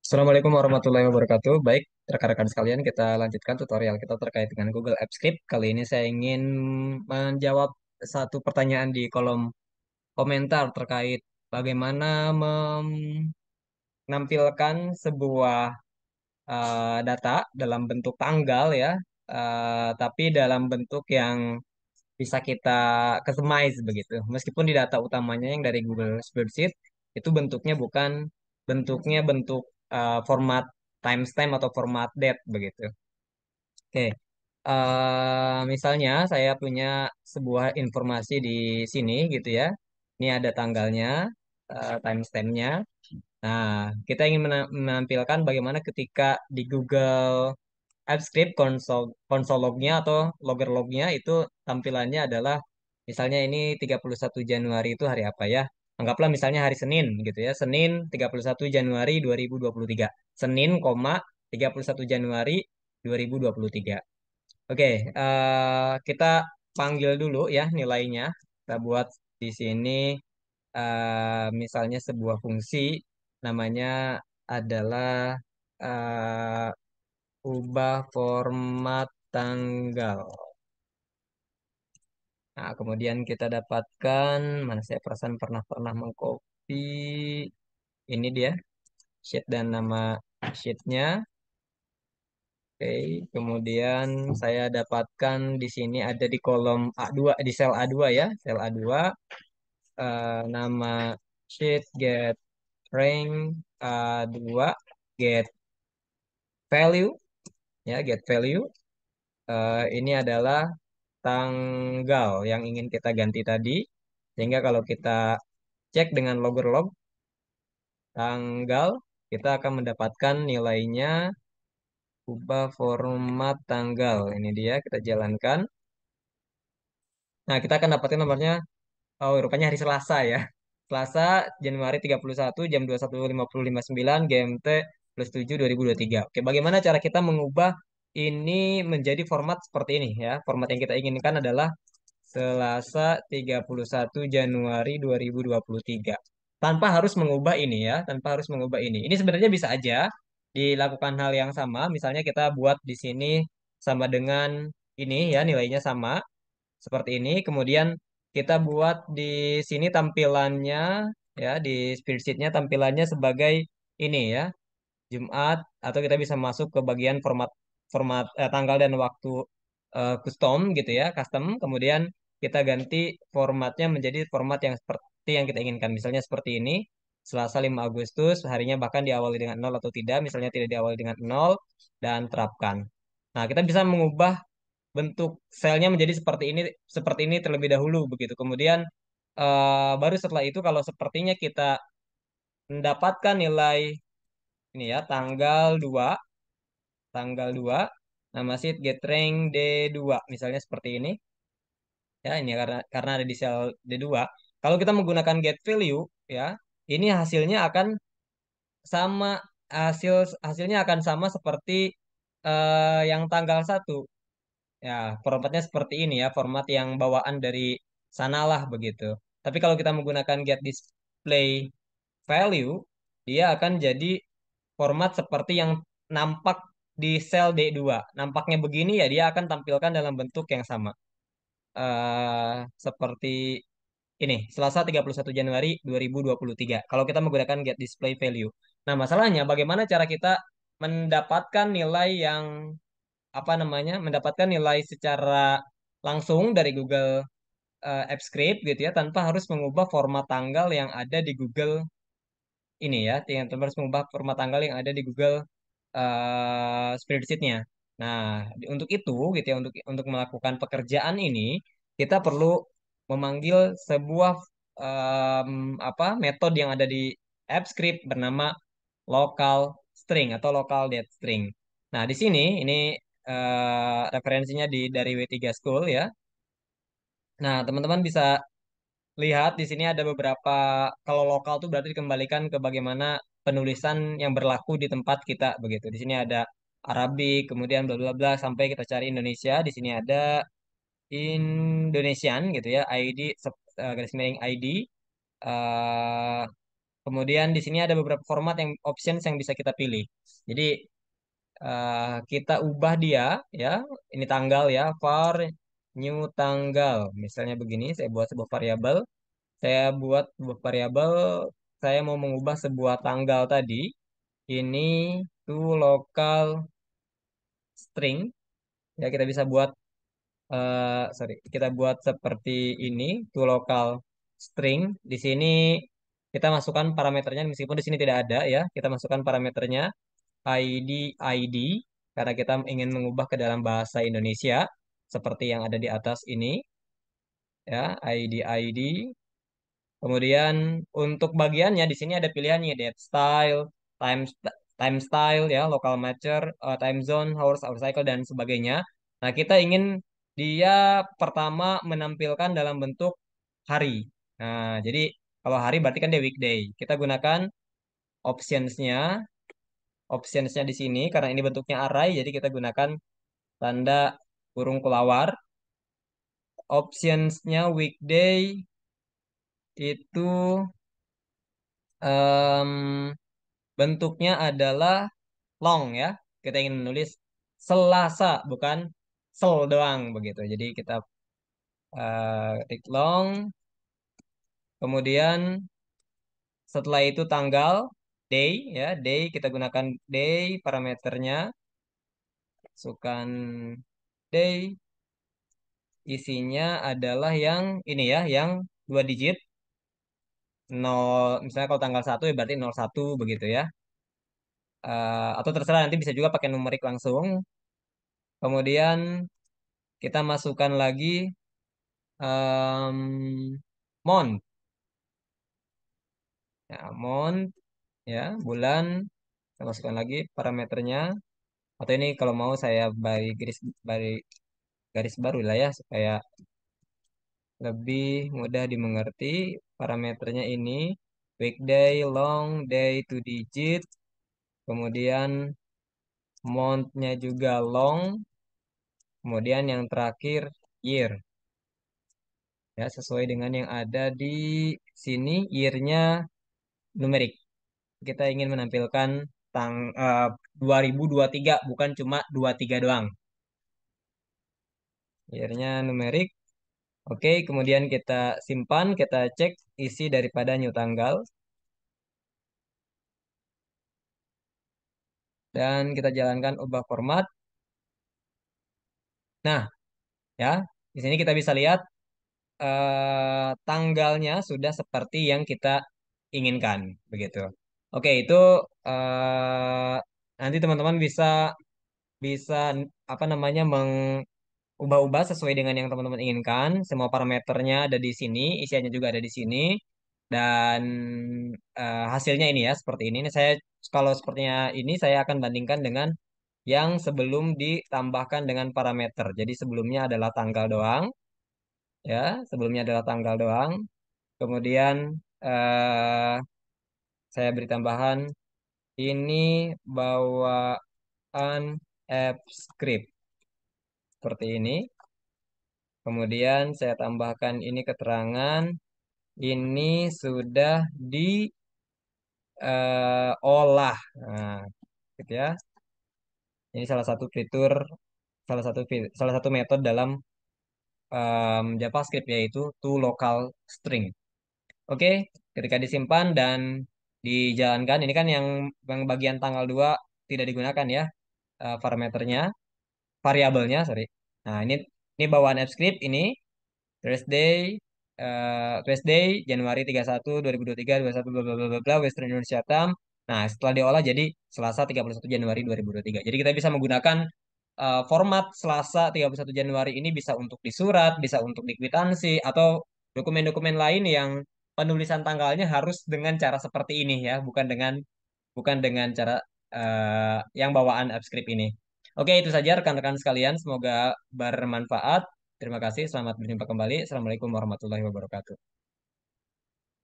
Assalamualaikum warahmatullahi wabarakatuh. Baik, rekan-rekan sekalian, kita lanjutkan tutorial kita terkait dengan Google Apps Script. Kali ini saya ingin menjawab satu pertanyaan di kolom komentar terkait bagaimana menampilkan sebuah data dalam bentuk tanggal ya, tapi dalam bentuk yang bisa kita customize begitu. Meskipun di data utamanya yang dari Google Spreadsheet itu bentuknya bentuk format timestamp atau format date begitu. Oke. Misalnya saya punya sebuah informasi di sini gitu ya. Ini ada tanggalnya, timestampnya. Nah, kita ingin menampilkan bagaimana ketika di Google AppScript konsol lognya atau logger lognya itu tampilannya adalah misalnya ini 31 Januari itu hari apa ya? Anggaplah misalnya hari Senin gitu ya. Senin 31 Januari 2023. Senin, 31 Januari 2023. Oke, kita panggil dulu ya nilainya. Kita buat di sini misalnya sebuah fungsi namanya adalah ubah format tanggal. Nah, kemudian kita dapatkan, mana saya perasaan pernah pernah mengcopy ini dia, sheet dan nama sheetnya. Oke, kemudian saya dapatkan di sini ada di kolom A2, di sel A2 ya, sel A2, nama sheet get rank A2, get value, ya, get value. Ini adalah tanggal yang ingin kita ganti tadi. Sehingga kalau kita cek dengan logger log tanggal, kita akan mendapatkan nilainya ubah format tanggal. Ini dia, kita jalankan. Nah, kita akan dapatkan nomornya, oh rupanya hari Selasa ya. Selasa, Januari 31 jam 21.59 GMT +7 2023. Oke, bagaimana cara kita mengubah ini menjadi format seperti ini ya. Format yang kita inginkan adalah Selasa 31 Januari 2023. Tanpa harus mengubah ini ya, tanpa harus mengubah ini. Ini sebenarnya bisa aja dilakukan hal yang sama. Misalnya kita buat di sini sama dengan ini ya, nilainya sama seperti ini. Kemudian kita buat di sini tampilannya ya, di spreadsheet-nya tampilannya sebagai ini ya, Jumat, atau kita bisa masuk ke bagian format format tanggal dan waktu custom gitu ya, custom. Kemudian kita ganti formatnya menjadi format yang seperti yang kita inginkan. Misalnya seperti ini, Selasa 5 Agustus, harinya bahkan diawali dengan nol atau tidak, misalnya tidak diawali dengan nol dan terapkan. Nah, kita bisa mengubah bentuk selnya menjadi seperti ini terlebih dahulu begitu. Kemudian baru setelah itu kalau sepertinya kita mendapatkan nilai ini ya, tanggal 2 nama sheet get rank D2 misalnya seperti ini ya, ini karena ada di sel D2. Kalau kita menggunakan get value ya, ini sama hasil hasilnya akan sama seperti yang tanggal 1 ya. Formatnya seperti ini ya, format yang bawaan dari sanalah begitu. Tapi kalau kita menggunakan get display value, dia akan jadi format seperti yang nampak di sel D2. Nampaknya begini ya, dia akan tampilkan dalam bentuk yang sama. Seperti ini, Selasa 31 Januari 2023. Kalau kita menggunakan get display value. Nah, masalahnya bagaimana cara kita mendapatkan nilai yang apa namanya? Mendapatkan nilai secara langsung dari Google Apps Script gitu ya, tanpa harus mengubah format tanggal yang ada di Google ini ya, tanpa harus mengubah format tanggal yang ada di Google spreadsheet-nya. Nah, untuk itu gitu ya, untuk melakukan pekerjaan ini kita perlu memanggil sebuah apa metode yang ada di AppScript bernama local string atau local date string. Nah, di sini ini referensinya dari W3 School ya. Nah, teman-teman bisa lihat di sini ada beberapa, kalau lokal tuh berarti dikembalikan ke bagaimana penulisan yang berlaku di tempat kita begitu. Di sini ada Arabik, kemudian bla bla bla sampai kita cari Indonesia. Di sini ada Indonesian gitu ya, ID garis miring ID. Kemudian di sini ada beberapa format yang options yang bisa kita pilih. Jadi kita ubah dia ya. Ini tanggal ya, var new tanggal. Misalnya begini, saya buat sebuah variabel. Saya buat sebuah variabel. Saya mau mengubah sebuah tanggal tadi. Ini to local string. Ya kita bisa buat sorry, kita buat seperti ini to local string. Di sini kita masukkan parameternya meskipun di sini tidak ada ya. Kita masukkan parameternya ID ID karena kita ingin mengubah ke dalam bahasa Indonesia seperti yang ada di atas ini ya, ID ID. Kemudian untuk bagiannya di sini ada pilihannya date style, time time style ya, local matcher, time zone, hours, hour cycle dan sebagainya. Nah, kita ingin dia pertama menampilkan dalam bentuk hari. Nah, jadi kalau hari berarti kan dia weekday. Kita gunakan optionsnya, optionsnya di sini karena ini bentuknya array, jadi kita gunakan tanda kurung kelawar. Optionsnya weekday itu em, bentuknya adalah long ya. Kita ingin menulis Selasa, bukan sel doang begitu. Jadi kita ketik long, kemudian setelah itu tanggal, day ya, day kita gunakan day parameternya, masukkan day, isinya adalah yang ini ya, yang dua digit, nol, misalnya kalau tanggal satu ya berarti 01 begitu ya. Atau terserah nanti bisa juga pakai numerik langsung. Kemudian kita masukkan lagi month ya, month ya, bulan. Kita masukkan lagi parameternya. Atau ini kalau mau saya bari garis baru lah ya supaya lebih mudah dimengerti. Parameternya ini weekday, long, day, two digit. Kemudian month-nya juga long. Kemudian yang terakhir year. Ya, sesuai dengan yang ada di sini, year-nya numerik. Kita ingin menampilkan tang 2023 bukan cuma 23 doang. Year-nya numerik. Oke, kemudian kita simpan, kita cek isi daripada new tanggal dan kita jalankan ubah format. Nah, ya, di sini kita bisa lihat tanggalnya sudah seperti yang kita inginkan, begitu. Oke, itu nanti teman-teman bisa bisa apa namanya ubah-ubah sesuai dengan yang teman-teman inginkan. Semua parameternya ada di sini, isiannya juga ada di sini. Dan hasilnya ini ya, seperti ini. Ini saya kalau sepertinya ini saya akan bandingkan dengan yang sebelum ditambahkan dengan parameter. Jadi sebelumnya adalah tanggal doang, ya. Sebelumnya adalah tanggal doang. Kemudian eh, saya beri tambahan ini bawaan app script seperti ini. Kemudian saya tambahkan ini keterangan. Ini sudah diolah. Nah, gitu ya. Ini salah satu fitur, salah satu metode dalam JavaScript yaitu to local string. Oke, ketika disimpan dan dijalankan, ini kan yang bagian tanggal 2 tidak digunakan ya parameternya, variabelnya, sorry. Nah, ini bawaan AppScript ini Thursday, Thursday, Januari 31, 2023, 21, bla bla bla bla bla, Western Indonesia Time. Nah, setelah diolah jadi Selasa 31 Januari 2023. Jadi kita bisa menggunakan format Selasa 31 Januari ini bisa untuk di surat, bisa untuk di kwitansi, atau dokumen-dokumen lain yang penulisan tanggalnya harus dengan cara seperti ini ya, bukan dengan cara yang bawaan AppScript ini. Oke, itu saja rekan-rekan sekalian. Semoga bermanfaat. Terima kasih. Selamat berjumpa kembali. Assalamualaikum warahmatullahi wabarakatuh.